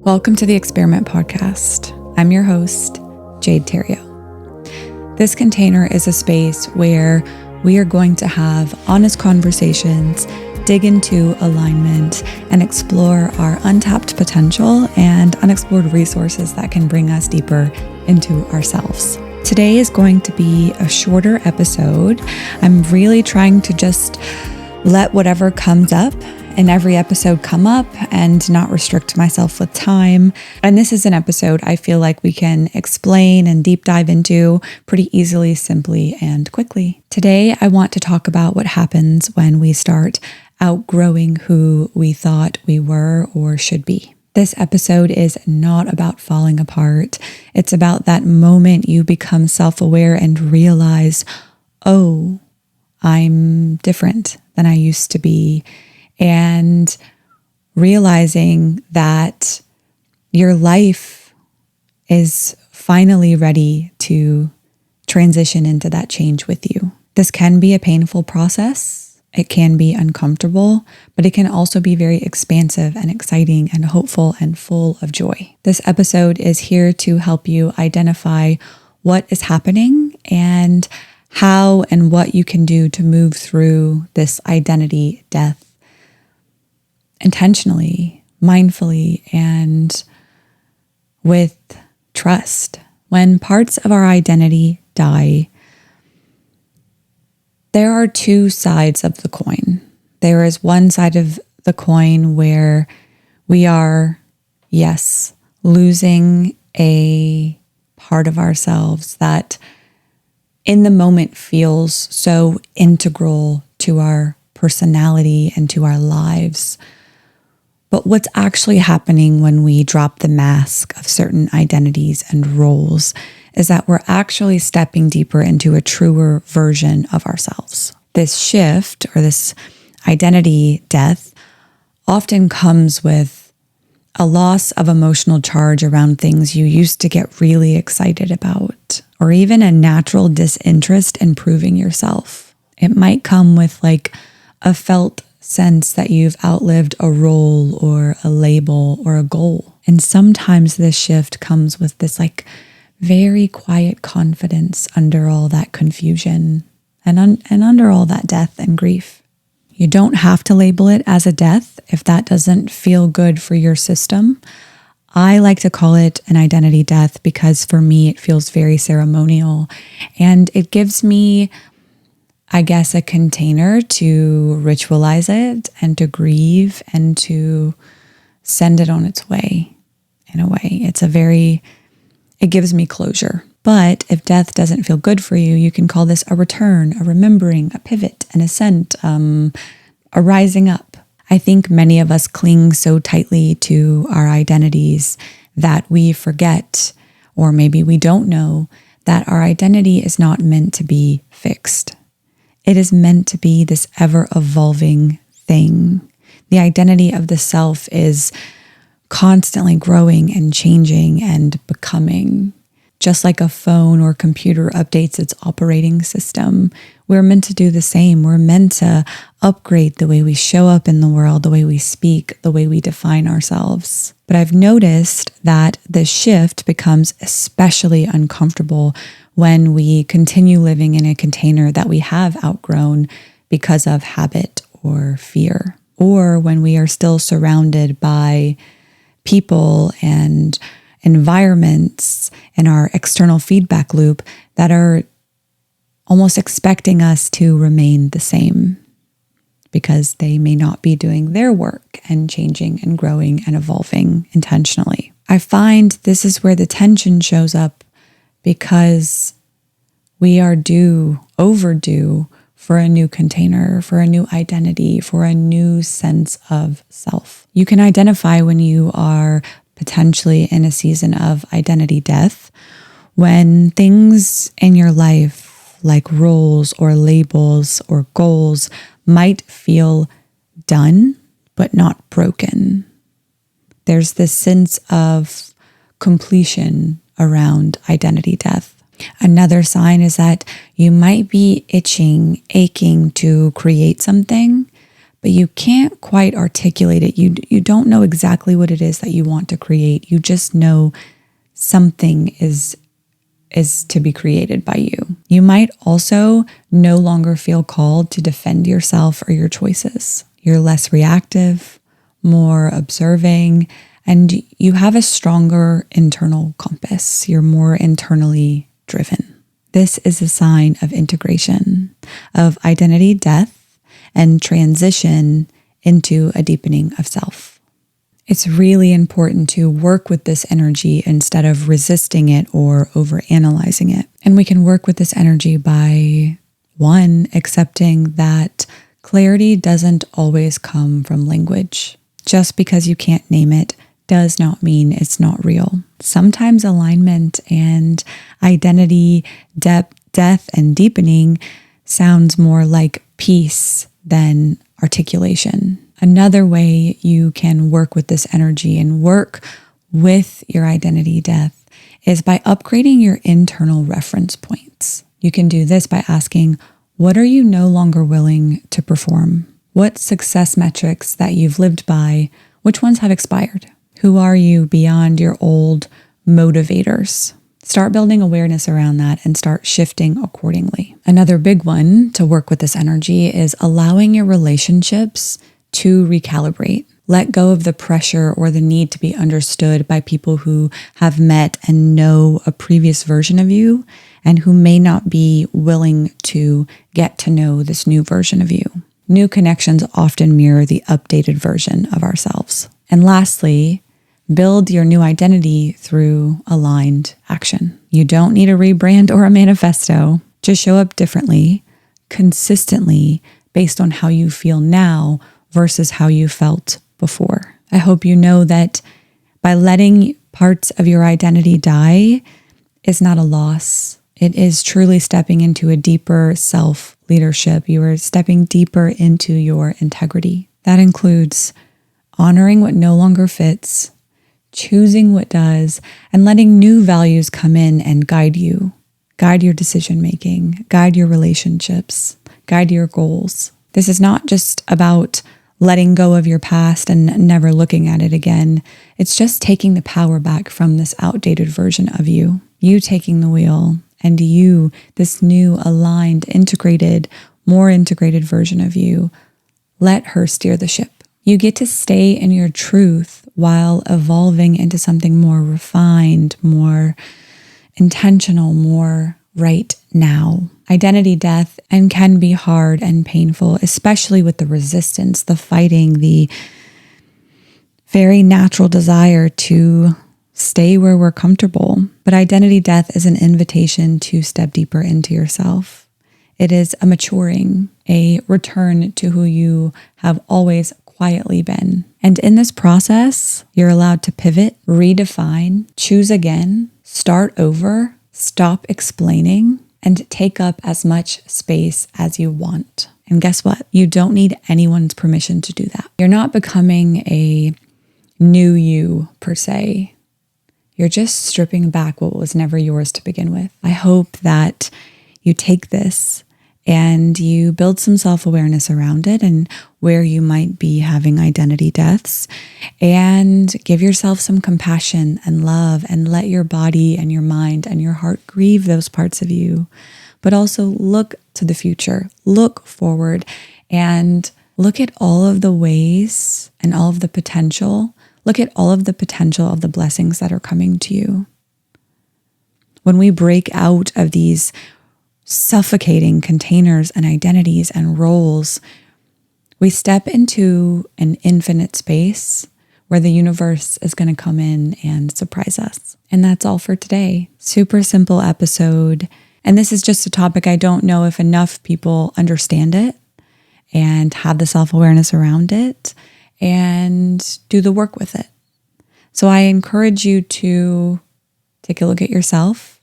Welcome to the Experiment Podcast. I'm your host, Jade Theriault. This container is a space where we are going to have honest conversations, dig into alignment, and explore our untapped potential and unexplored resources that can bring us deeper into ourselves. Today is going to be a shorter episode. I'm really trying to just let whatever comes up in every episode come up and not restrict myself with time. And this is an episode I feel like we can explain and deep dive into pretty easily, simply, and quickly. Today, I want to talk about what happens when we start outgrowing who we thought we were or should be. This episode is not about falling apart. It's about that moment you become self-aware and realize, oh, I'm different than I used to be. And realizing that your life is finally ready to transition into that change with you. This can be a painful process. It can be uncomfortable, but it can also be very expansive and exciting and hopeful and full of joy. This episode is here to help you identify what is happening and how and what you can do to move through this identity death intentionally, mindfully, and with trust. When parts of our identity die, there are two sides of the coin. There is one side of the coin where we are, yes, losing a part of ourselves that in the moment feels so integral to our personality and to our lives. But what's actually happening when we drop the mask of certain identities and roles is that we're actually stepping deeper into a truer version of ourselves. This shift or this identity death often comes with a loss of emotional charge around things you used to get really excited about, or even a natural disinterest in proving yourself. It might come with like a felt sense that you've outlived a role or a label or a goal. And sometimes this shift comes with this like very quiet confidence under all that confusion and under all that death and grief. You don't have to label it as a death if that doesn't feel good for your system. I like to call it an identity death because for me it feels very ceremonial and it gives me, I guess, a container to ritualize it and to grieve and to send it on its way. In a way, it gives me closure. But if death doesn't feel good for you, you can call this a return, a remembering, a pivot, an ascent, a rising up. I think many of us cling so tightly to our identities that we forget, or maybe we don't know, that our identity is not meant to be fixed. It is meant to be this ever-evolving thing. The identity of the self is constantly growing and changing and becoming. Just like a phone or computer updates its operating system, we're meant to do the same. We're meant to upgrade the way we show up in the world, the way we speak, the way we define ourselves. But I've noticed that the shift becomes especially uncomfortable when we continue living in a container that we have outgrown because of habit or fear, or when we are still surrounded by people and environments in our external feedback loop that are almost expecting us to remain the same because they may not be doing their work and changing and growing and evolving intentionally. I find this is where the tension shows up because we are overdue for a new container, for a new identity, for a new sense of self. You can identify when you are potentially in a season of identity death, when things in your life, like roles or labels or goals, might feel done, but not broken. There's this sense of completion around identity death. Another sign is that you might be aching to create something, but but you can't quite articulate it. You don't know exactly what it is that you want to create. You just know something is to be created by you. You might also no longer feel called to defend yourself or your choices. You're less reactive, more observing, and you have a stronger internal compass. You're more internally driven. This is a sign of integration, of identity death and transition into a deepening of self. It's really important to work with this energy instead of resisting it or overanalyzing it. And we can work with this energy by, one, accepting that clarity doesn't always come from language. Just because you can't name it does not mean it's not real. Sometimes alignment and identity, death, and deepening sounds more like peace than articulation. Another way you can work with this energy and work with your identity death is by upgrading your internal reference points. You can do this by asking, what are you no longer willing to perform? What success metrics that you've lived by, which ones have expired? Who are you beyond your old motivators? Start building awareness around that and start shifting accordingly. Another big one to work with this energy is allowing your relationships to recalibrate. Let go of the pressure or the need to be understood by people who have met and know a previous version of you and who may not be willing to get to know this new version of you. New connections often mirror the updated version of ourselves. And lastly, build your new identity through aligned action. You don't need a rebrand or a manifesto. Just show up differently, consistently, based on how you feel now versus how you felt before. I hope you know that by letting parts of your identity die is not a loss. It is truly stepping into a deeper self-leadership. You are stepping deeper into your integrity. That includes honoring what no longer fits, choosing what does, and letting new values come in and guide you, guide your decision-making, guide your relationships, guide your goals. This is not just about letting go of your past and never looking at it again. It's just taking the power back from this outdated version of you. You taking the wheel, and you, this new, aligned, integrated, more integrated version of you, let her steer the ship. You get to stay in your truth while evolving into something more refined, more intentional, more right now. Identity death and can be hard and painful, especially with the resistance, the fighting, the very natural desire to stay where we're comfortable. But identity death is an invitation to step deeper into yourself. It is a maturing, a return to who you have always quietly been. And in this process, you're allowed to pivot, redefine, choose again, start over, stop explaining, and take up as much space as you want. And guess what? You don't need anyone's permission to do that. You're not becoming a new you per se. You're just stripping back what was never yours to begin with. I hope that you take this and you build some self-awareness around it and where you might be having identity deaths, and give yourself some compassion and love, and let your body and your mind and your heart grieve those parts of you. But also look to the future, look forward, and look at all of the ways and all of the potential. Look at all of the potential of the blessings that are coming to you. When we break out of these suffocating containers and identities and roles, we step into an infinite space where the universe is going to come in and surprise us. And that's all for today. Super simple episode. And this is just a topic I don't know if enough people understand it and have the self-awareness around it and do the work with it. So I encourage you to take a look at yourself.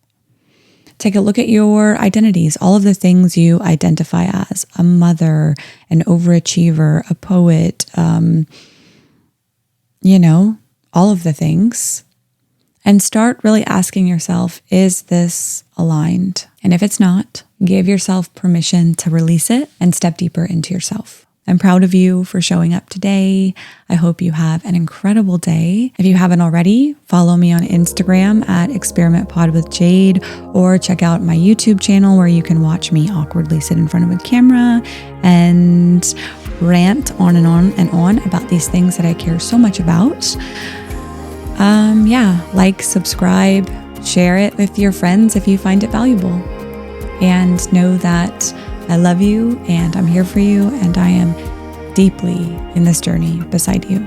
Take a look at your identities, all of the things you identify as: a mother, an overachiever, a poet, all of the things. And start really asking yourself, is this aligned? And if it's not, give yourself permission to release it and step deeper into yourself. I'm proud of you for showing up today. I hope you have an incredible day. If you haven't already, follow me on Instagram at experimentpodwithjade, or check out my YouTube channel where you can watch me awkwardly sit in front of a camera and rant on and on and on about these things that I care so much about. Like, subscribe, share it with your friends if you find it valuable. And know that I love you and I'm here for you, and I am deeply in this journey beside you.